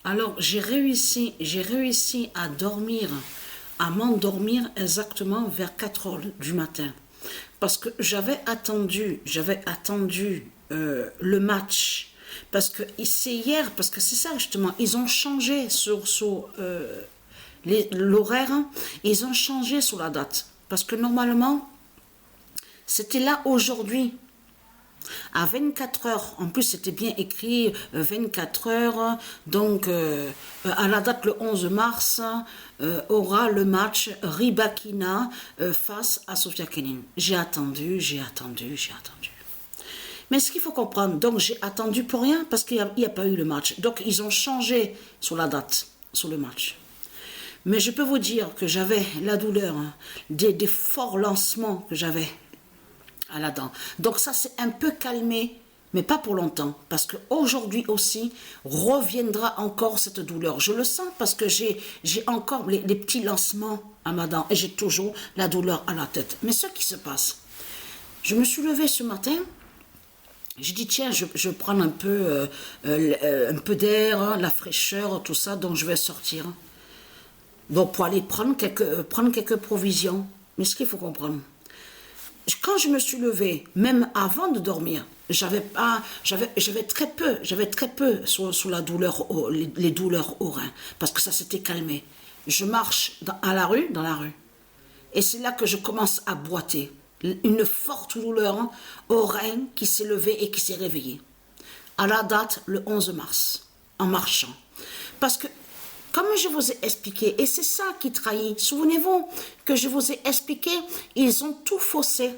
Alors, j'ai réussi à dormir, à m'endormir exactement vers 4 heures du matin. Parce que j'avais attendu le match. Parce que c'est hier, parce que c'est ça justement, ils ont changé sur l'horaire, ils ont changé sur la date. Parce que normalement, c'était là aujourd'hui. À 24 heures, en plus c'était bien écrit 24 heures, donc à la date le 11 mars aura le match Rybakina face à Sofia Kenin. J'ai attendu. Mais ce qu'il faut comprendre, donc j'ai attendu pour rien parce qu'il n'y a pas eu le match. Donc ils ont changé sur la date, sur le match. Mais je peux vous dire que j'avais la douleur, des forts lancements que j'avais à la dent. Donc ça s'est un peu calmé, mais pas pour longtemps, parce qu'aujourd'hui aussi reviendra encore cette douleur. Je le sens parce que j'ai encore les petits lancements à ma dent et j'ai toujours la douleur à la tête. Mais ce qui se passe, je me suis levée ce matin, j'ai dit tiens, je prends un peu d'air, la fraîcheur, tout ça, donc je vais sortir. Donc pour aller prendre quelques provisions. Mais ce qu'il faut comprendre, quand je me suis levée, même avant de dormir, j'avais très peu sous la douleur, les douleurs au rein, parce que ça s'était calmé. Je marche dans la rue, et c'est là que je commence à boiter. Une forte douleur au rein qui s'est levée et qui s'est réveillée. À la date, le 11 mars, en marchant. Parce que, comme je vous ai expliqué, et c'est ça qui trahit, souvenez-vous que je vous ai expliqué, ils ont tout faussé.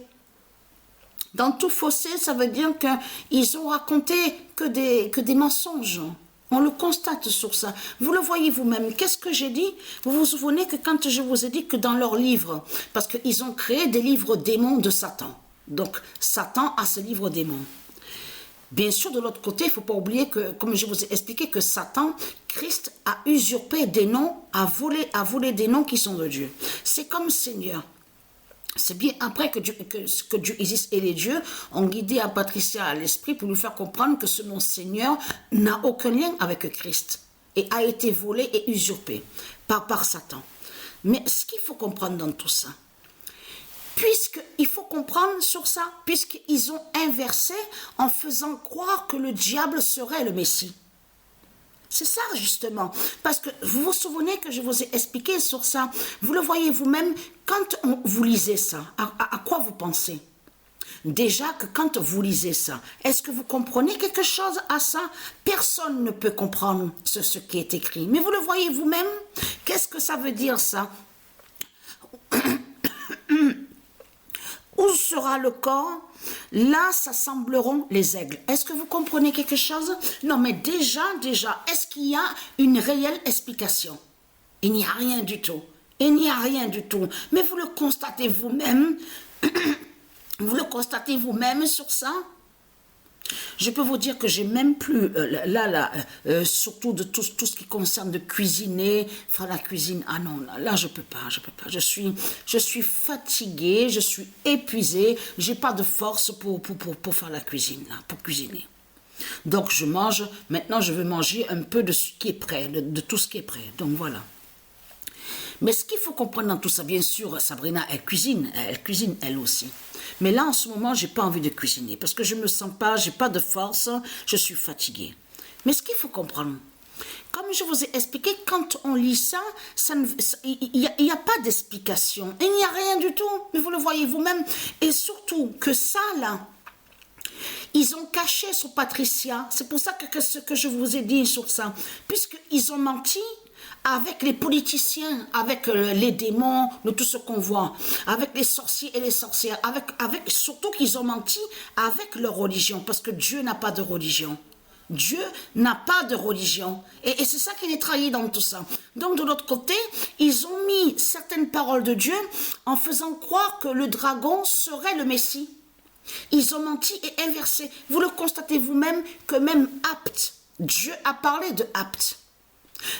Dans tout faussé, ça veut dire qu'ils ont raconté que des mensonges. On le constate sur ça. Vous le voyez vous-même. Qu'est-ce que j'ai dit? Vous vous souvenez que quand je vous ai dit que dans leurs livres, parce qu'ils ont créé des livres démons de Satan. Donc, Satan a ses livres démons. Bien sûr, de l'autre côté, il ne faut pas oublier que, comme je vous ai expliqué, que Satan, Christ, a usurpé des noms, a volé des noms qui sont de Dieu. C'est comme Seigneur. C'est bien après que Dieu existe et les dieux ont guidé à Patricia à l'esprit pour lui faire comprendre que ce nom Seigneur n'a aucun lien avec Christ et a été volé et usurpé par Satan. Mais ce qu'il faut comprendre dans tout ça, puisqu'il faut comprendre sur ça, puisqu'ils ont inversé en faisant croire que le diable serait le Messie. C'est ça justement, parce que vous vous souvenez que je vous ai expliqué sur ça, vous le voyez vous-même, quand vous lisez ça, à quoi vous pensez? Déjà que quand vous lisez ça, est-ce que vous comprenez quelque chose à ça? Personne ne peut comprendre ce qui est écrit, mais vous le voyez vous-même, qu'est-ce que ça veut dire ça? Où sera le corps? Là s'assembleront les aigles. Est-ce que vous comprenez quelque chose? Non, mais déjà, est-ce qu'il y a une réelle explication? Il n'y a rien du tout. Il n'y a rien du tout. Mais vous le constatez vous-même. Vous le constatez vous-même sur ça? Je peux vous dire que j'ai même plus, surtout de tout ce qui concerne de cuisiner, faire la cuisine. Ah non, là je peux pas. Je suis fatiguée, je suis épuisée, j'ai pas de force pour faire la cuisine, là, pour cuisiner. Donc je mange, maintenant je veux manger un peu de ce qui est prêt, de tout ce qui est prêt. Donc voilà. Mais ce qu'il faut comprendre dans tout ça, bien sûr, Sabrina, elle cuisine elle aussi. Mais là, en ce moment, j'ai pas envie de cuisiner parce que je me sens pas, j'ai pas de force, je suis fatiguée. Mais ce qu'il faut comprendre, comme je vous ai expliqué, quand on lit ça, il n'y a pas d'explication. Il n'y a rien du tout, mais vous le voyez vous-même. Et surtout que ça, là, ils ont caché sur Patricia. C'est pour ça que ce que je vous ai dit sur ça, puisqu'ils ont menti avec les politiciens, avec les démons, de tout ce qu'on voit, avec les sorciers et les sorcières, surtout qu'ils ont menti avec leur religion, parce que Dieu n'a pas de religion. Dieu n'a pas de religion. Et c'est ça qui les trahit dans tout ça. Donc de l'autre côté, ils ont mis certaines paroles de Dieu en faisant croire que le dragon serait le Messie. Ils ont menti et inversé. Vous le constatez vous-même que même Apte, Dieu a parlé de Apte.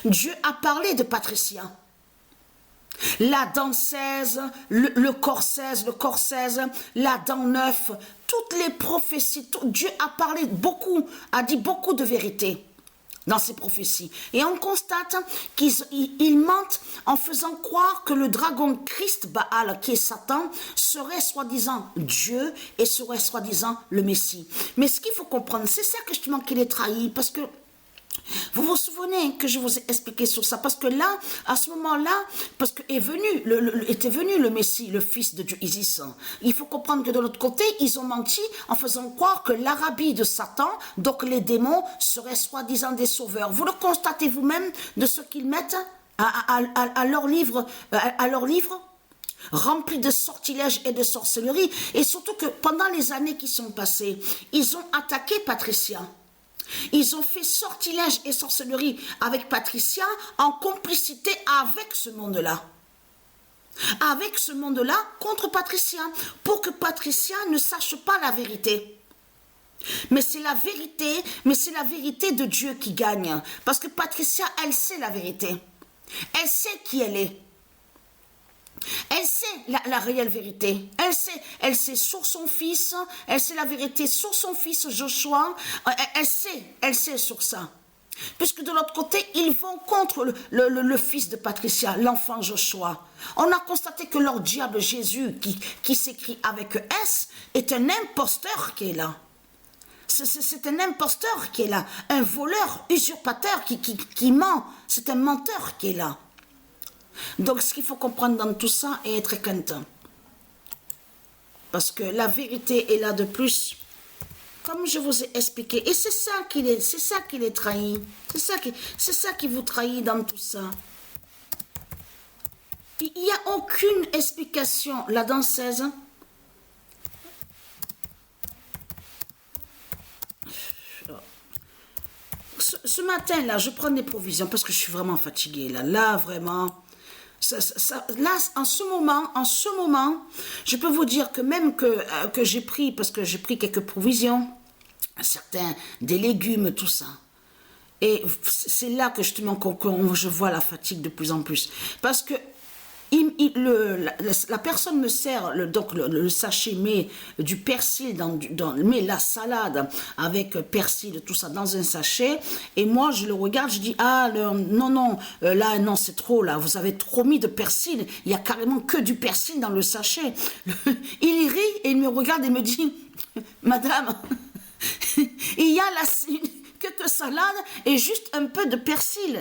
Dieu a parlé de Patricia. La dent 16, le corps 16, la dent 9, toutes les prophéties, Dieu a parlé beaucoup, a dit beaucoup de vérité dans ces prophéties. Et on constate qu'ils mentent en faisant croire que le dragon Christ Baal, qui est Satan, serait soi-disant Dieu et serait soi-disant le Messie. Mais ce qu'il faut comprendre, c'est ça que justement qu'il est trahi, parce que vous vous souvenez que je vous ai expliqué sur ça, parce que là, à ce moment-là, parce que était venu le Messie, le fils de Dieu Isis. Il faut comprendre que de l'autre côté, ils ont menti en faisant croire que l'Arabie de Satan, donc les démons, seraient soi-disant des sauveurs. Vous le constatez vous-même de ce qu'ils mettent à leur livre, rempli de sortilèges et de sorcellerie, et surtout que pendant les années qui sont passées, ils ont attaqué Patricia. Ils ont fait sortilège et sorcellerie avec Patricia en complicité avec ce monde-là. Avec ce monde-là contre Patricia, pour que Patricia ne sache pas la vérité. Mais c'est la vérité de Dieu qui gagne. Parce que Patricia, elle sait la vérité. Elle sait qui elle est. Elle sait la réelle vérité. Elle sait sur son fils. Elle sait la vérité sur son fils Joshua. Elle sait sur ça. Puisque de l'autre côté, ils vont contre le fils de Patricia, l'enfant Joshua. On a constaté que leur diable Jésus, qui s'écrit avec S, est un imposteur qui est là. C'est un imposteur qui est là. Un voleur, usurpateur qui ment. C'est un menteur qui est là. Donc, ce qu'il faut comprendre dans tout ça et être content. Parce que la vérité est là de plus. Comme je vous ai expliqué. Et c'est ça qu'il est trahi. C'est ça qui vous trahit dans tout ça. Il n'y a aucune explication. La danseuse. Ce matin-là, je prends des provisions parce que je suis vraiment fatiguée. Là vraiment... là, en ce moment, je peux vous dire que même que j'ai pris, parce que j'ai pris quelques provisions, certains, des légumes, tout ça. Et c'est là que justement je vois la fatigue de plus en plus. Parce que la personne me sert le sachet, met du persil, met la salade avec persil, tout ça dans un sachet, et moi je le regarde, je dis non, là non, c'est trop, là, vous avez trop mis de persil, il y a carrément que du persil dans le sachet. Il rit et il me regarde et me dit, madame, il y a que salade et juste un peu de persil.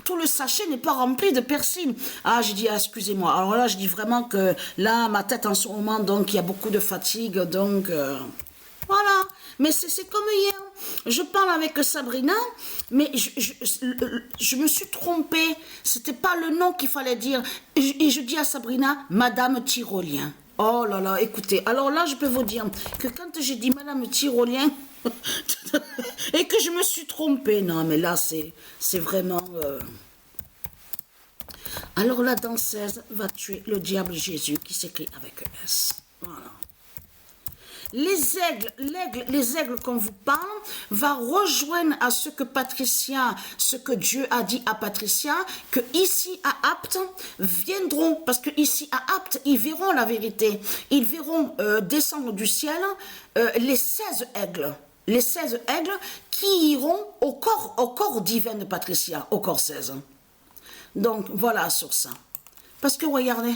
Tout le sachet n'est pas rempli de persil. Ah, j'ai dit, excusez-moi. Alors là, je dis vraiment que là, ma tête en ce moment, donc il y a beaucoup de fatigue, donc voilà. Mais c'est comme hier. Je parle avec Sabrina, mais je me suis trompée. C'était pas le nom qu'il fallait dire. Et je dis à Sabrina, Madame Tyrolien. Oh là là, écoutez. Alors là, je peux vous dire que quand j'ai dit Madame Tyrolien, et que je me suis trompée. Non, mais là, c'est vraiment... Alors, la danseuse va tuer le diable Jésus qui s'écrit avec S. Voilà. Les aigles qu'on vous parle, va rejoindre à ce que Dieu a dit à Patricia, que ici à Apt viendront, parce que ici à Apt, ils verront la vérité. Ils verront descendre du ciel les 16 aigles. Les 16 aigles qui iront au corps divin de Patricia, au corps 16. Donc, voilà sur ça. Parce que, regardez,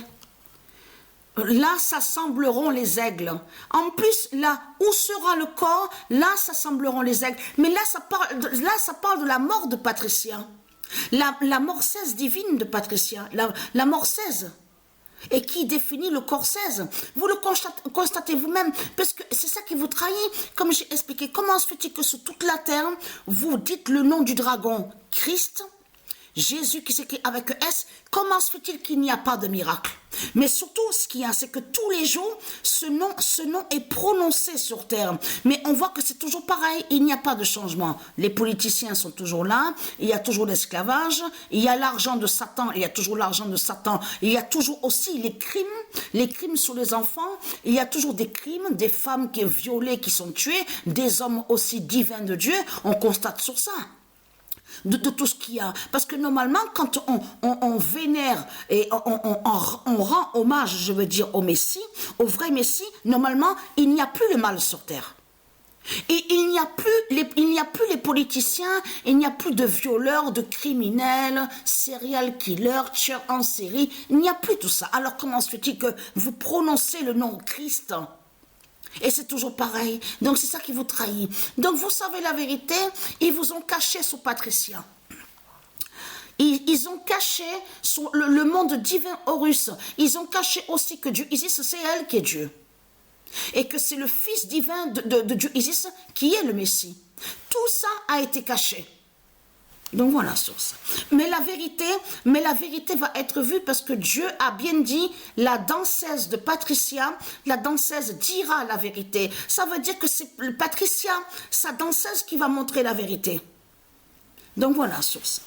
là, s'assembleront les aigles. En plus, là, où sera le corps, là, s'assembleront les aigles. Mais là, ça parle de la mort de Patricia. La mort 16 divine de Patricia. La mort 16. Et qui définit le corps 16. Vous le constatez vous-même, parce que c'est ça qui vous trahit. Comme j'ai expliqué, comment se fait-il que sur toute la terre, vous dites le nom du dragon, Christ, Jésus qui s'écrit avec S, comment se fait-il qu'il n'y a pas de miracle? Mais surtout, ce qu'il y a, c'est que tous les jours, ce nom est prononcé sur terre. Mais on voit que c'est toujours pareil, il n'y a pas de changement. Les politiciens sont toujours là, il y a toujours l'esclavage, il y a l'argent de Satan, il y a toujours l'argent de Satan, il y a toujours aussi les crimes sur les enfants, il y a toujours des crimes, des femmes qui sont violées, qui sont tuées, des hommes aussi divins de Dieu, on constate sur ça. De tout ce qu'il y a. Parce que normalement, quand on vénère et on rend hommage, je veux dire, au Messie, au vrai Messie, normalement, il n'y a plus le mal sur terre. Et il n'y a plus les politiciens, il n'y a plus de violeurs, de criminels, serial killers, tueurs en série. Il n'y a plus tout ça. Alors comment se fait-il que vous prononcez le nom Christ? Et c'est toujours pareil. Donc c'est ça qui vous trahit. Donc vous savez la vérité, ils vous ont caché sous Patricia. Ils ont caché le monde divin Horus. Ils ont caché aussi que Dieu Isis, c'est elle qui est Dieu. Et que c'est le fils divin de Dieu Isis qui est le Messie. Tout ça a été caché. Donc voilà sur ça. Mais la vérité va être vue parce que Dieu a bien dit, la danseuse de Patricia, la danseuse dira la vérité. Ça veut dire que c'est Patricia, sa danseuse qui va montrer la vérité. Donc voilà sur ça.